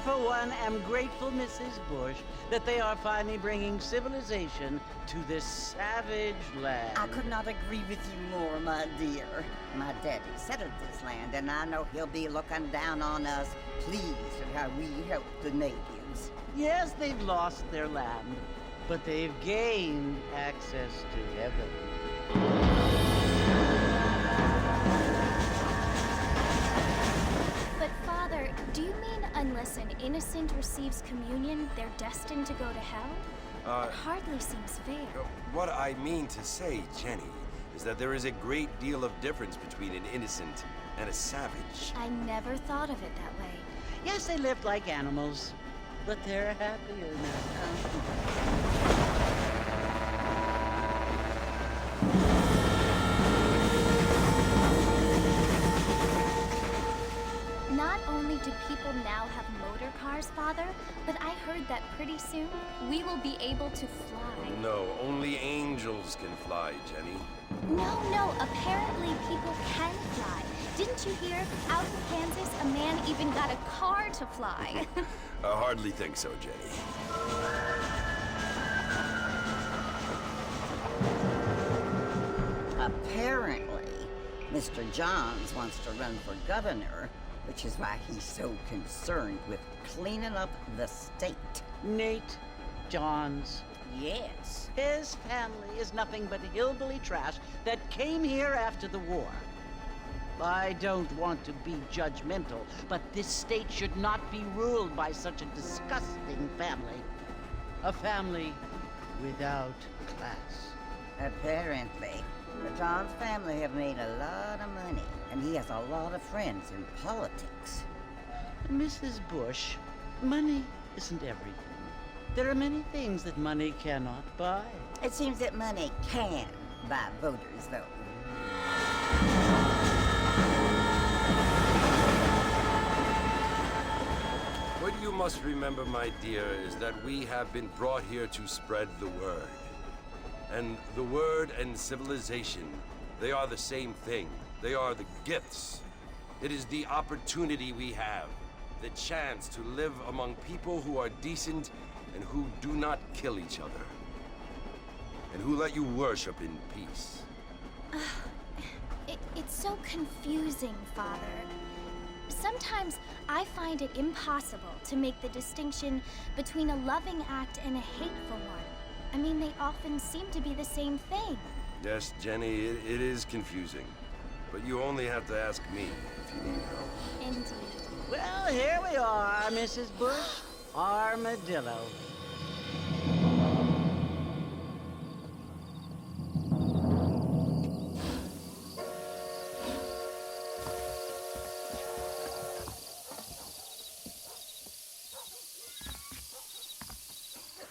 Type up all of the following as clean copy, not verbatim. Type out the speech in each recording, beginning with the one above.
for one, am grateful, Mrs. Bush, that they are finally bringing civilization to this savage land. I could not agree with you more, my dear. My daddy settled this land, and I know he'll be looking down on us, pleased at how we help the natives. Yes, they've lost their land, but they've gained access to heaven. But Father, do you mean unless an innocent receives communion, they're destined to go to hell? It hardly seems fair. What I mean to say, Jenny, is that there is a great deal of difference between an innocent and a savage. I never thought of it that way. Yes, they lived like animals, but they're happier now. Not only do people now have motor cars, Father, but I heard that pretty soon we will be able to fly. No, only angels can fly, Jenny. No, apparently people can fly. Didn't you hear? Out in Kansas, a man even got a car to fly. I hardly think so, Jenny. Apparently, Mr. Johns wants to run for governor, which is why he's so concerned with cleaning up the state. Nate Johns. Yes. His family is nothing but hillbilly trash that came here after the war. I don't want to be judgmental, but this state should not be ruled by such a disgusting family. A family without class. Apparently, the Johns family have made a lot of money, and he has a lot of friends in politics. Mrs. Bush, money isn't everything. There are many things that money cannot buy. It seems that money can buy voters, though. What you must remember, my dear, is that we have been brought here to spread the word. And the word and civilization, they are the same thing. They are the gifts. It is the opportunity we have, the chance to live among people who are decent and who do not kill each other, and who let you worship in peace. It's so confusing, Father. Sometimes I find it impossible to make the distinction between a loving act and a hateful one. I mean, they often seem to be the same thing. Yes, Jenny, it is confusing. But you only have to ask me if you need help. Indeed. Well, here we are, Mrs. Bush. Armadillo.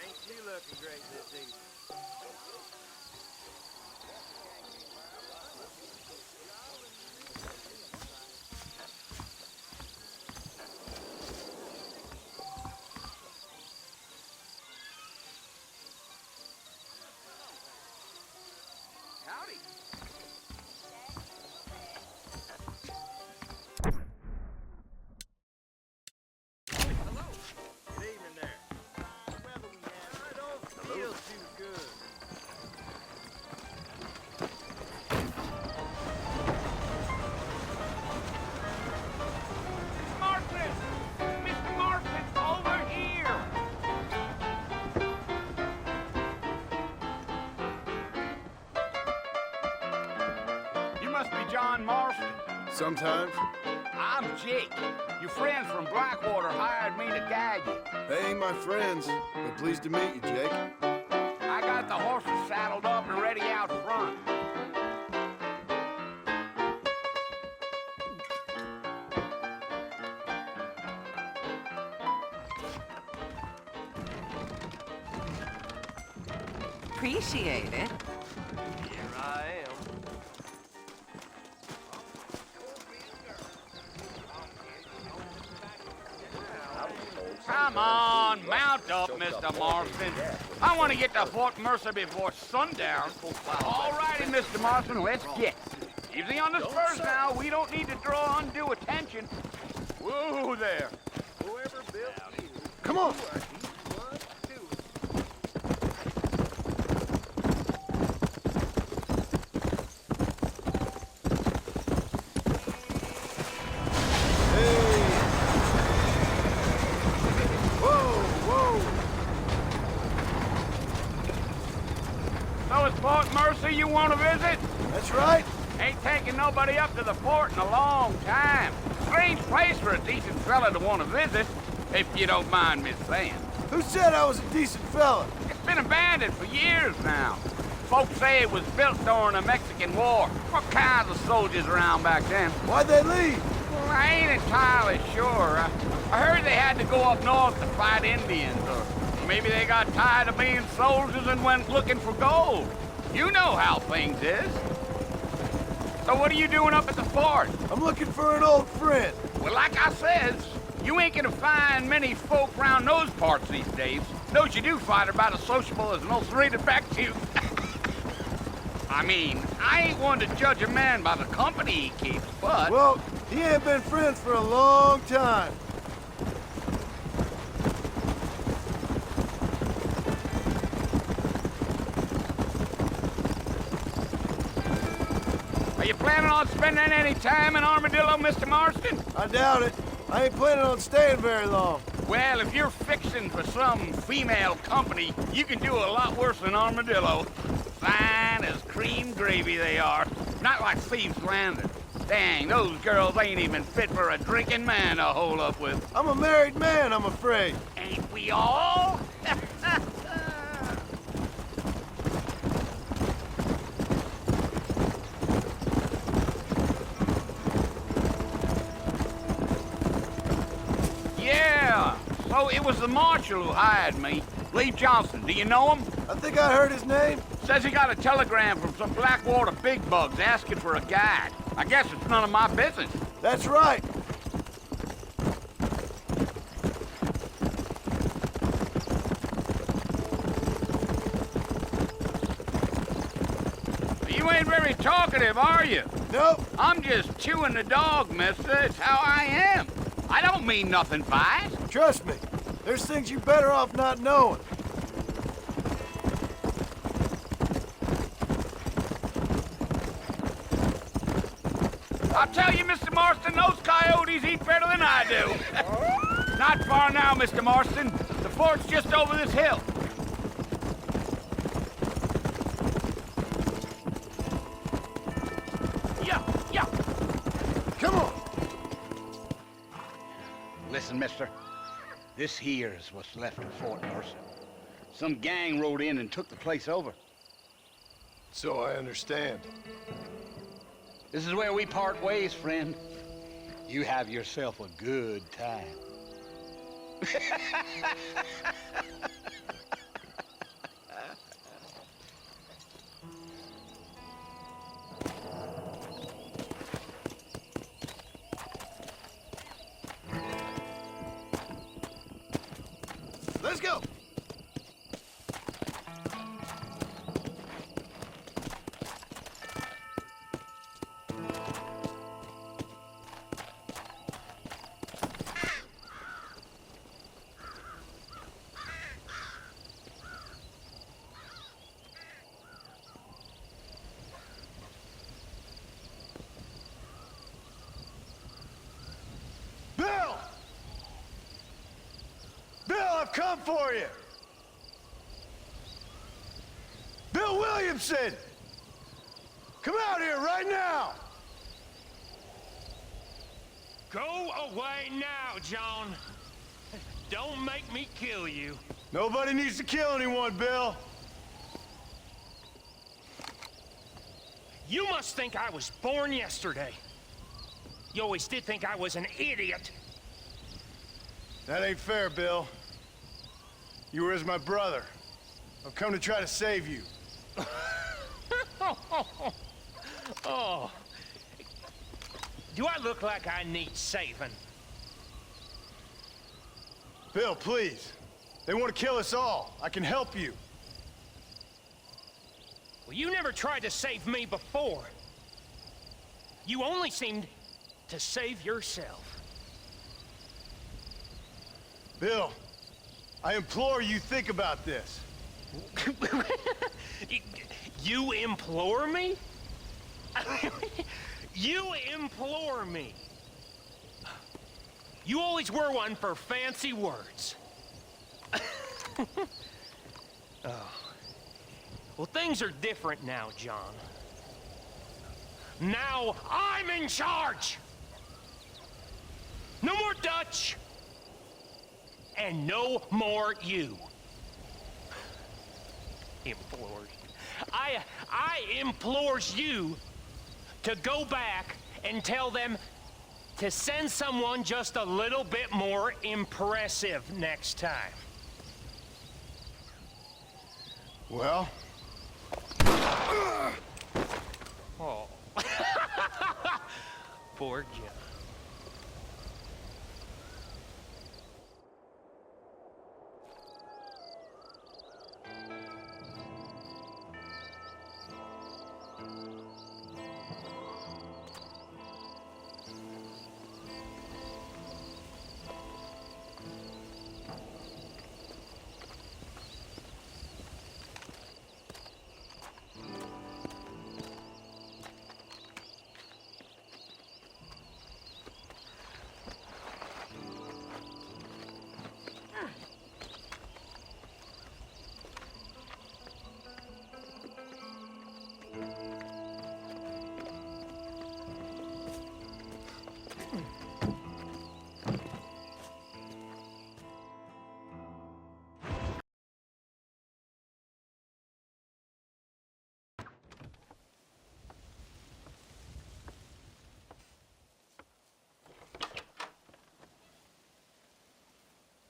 Ain't you looking great this evening? Howdy. Hello. Good evening there. Weather we have, I don't feel too good. Marston! Mr. Marston, over here! You must be John Marston. Sometimes. I'm Jake. Your friends from Blackwater hired me to guide you. They ain't my friends, but pleased to meet you, Jake. I got the horses saddled up and ready out front. Appreciate it. Here I am. Come on, mount up, Mr. Marston. I want to get to Fort Mercer before sundown. All righty, Mr. Marston, let's get. Easy on the spurs now. We don't need to draw undue attention. Whoa there. Whoever built you, Come on. you are E1 2. Hey. Whoa, whoa. So it's Fort Mercy you want to visit? That's right. Ain't taking nobody up to the fort in a long time. Strange place for a decent fella to want to visit, if you don't mind me saying. Who said I was a decent fella? It's been abandoned for years now. Folks say it was built during the Mexican War. What kinds of soldiers around back then? Why'd they leave? Well, I ain't entirely sure. I heard they had to go up north to fight Indians, or maybe they got tired of being soldiers and went looking for gold. You know how things is. So what are you doing up at the fort? I'm looking for an old friend. Well, like I says, you ain't gonna find many folk around those parts these days. Those you do find are about as sociable as most rated back to you. I mean, I ain't one to judge a man by the company he keeps, but... Well, he ain't been friends for a long time. Are you planning on spending any time in Armadillo, Mr. Marston? I doubt it. I ain't planning on staying very long. Well, if you're fixing for some female company, you can do a lot worse than Armadillo. Fine as cream gravy they are. Not like Thieves Landing. Dang, those girls ain't even fit for a drinking man to hole up with. I'm a married man, I'm afraid. Ain't we all? Yeah, so it was the marshal who hired me. Lee Johnson, do you know him? I think I heard his name. Says he got a telegram from some Blackwater big bugs asking for a guide. I guess it's none of my business. That's right. You ain't very talkative, are you? Nope. I'm just chewing the dog, mister. It's how I am. I don't mean nothing by it. Trust me. There's things you're better off not knowing. I'll tell you, Mr. Marston, those coyotes eat better than I do. Not far now, Mr. Marston. The fort's just over this hill. Yeah. Come on. Listen, mister. This here is what's left of Fort Mercy. Some gang rode in and took the place over. So I understand. This is where we part ways, friend. You have yourself a good time. Let's go. I've come for you! Bill Williamson! Come out here right now! Go away now, John. Don't make me kill you. Nobody needs to kill anyone, Bill. You must think I was born yesterday. You always did think I was an idiot. That ain't fair, Bill. You were as my brother. I've come to try to save you. Oh. Do I look like I need saving? Bill, please. They want to kill us all. I can help you. Well, you never tried to save me before. You only seemed to save yourself. Bill, I implore you think about this. You implore me? You implore me? You always were one for fancy words. Oh. Well, things are different now, John. Now I'm in charge! No more Dutch! And no more you. Implores. I implores you to go back and tell them to send someone just a little bit more impressive next time. Well? Oh. Poor John.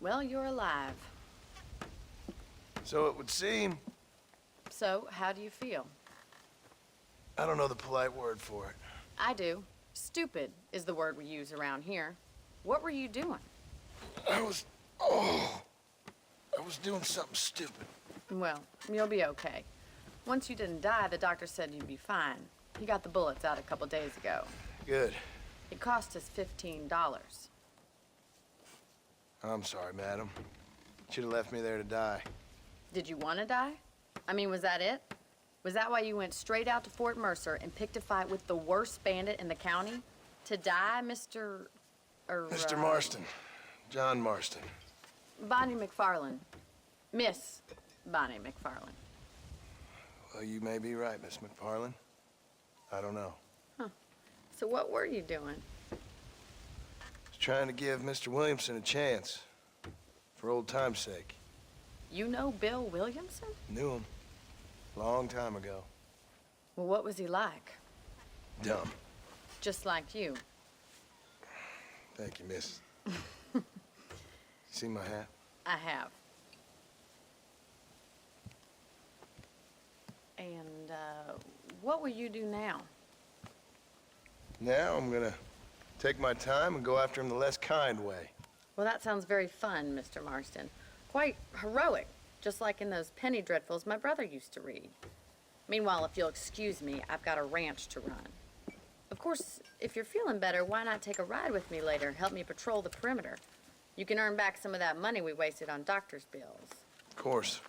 Well, you're alive. So it would seem. So, how do you feel? I don't know the polite word for it. I do. Stupid is the word we use around here. What were you doing? I was doing something stupid. Well, you'll be okay. Once you didn't die, the doctor said you'd be fine. He got the bullets out a couple days ago. Good. It cost us $15. I'm sorry, madam. Should have left me there to die. Did you want to die? I mean, was that it? Was that why you went straight out to Fort Mercer and picked a fight with the worst bandit in the county? To die, Mr. Mr. Marston. John Marston. Bonnie McFarland. Miss Bonnie McFarland. Well, you may be right, Miss McFarland. I don't know. Huh. So what were you doing? Was trying to give Mr. Williamson a chance. For old time's sake. You know Bill Williamson? Knew him. Long time ago. Well, what was he like? Dumb. Just like you. Thank you, miss. See my hat? I have. And, what will you do now? Now I'm gonna take my time and go after him the less kind way. Well, that sounds very fun, Mr. Marston. Quite heroic, just like in those penny dreadfuls my brother used to read. Meanwhile, if you'll excuse me, I've got a ranch to run. Of course, if you're feeling better, why not take a ride with me later? Help me patrol the perimeter. You can earn back some of that money we wasted on doctor's bills. Of course.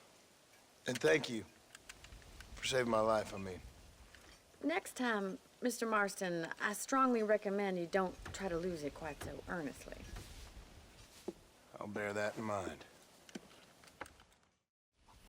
And thank you for saving my life, I mean. Next time, Mr. Marston, I strongly recommend you don't try to lose it quite so earnestly. I'll bear that in mind.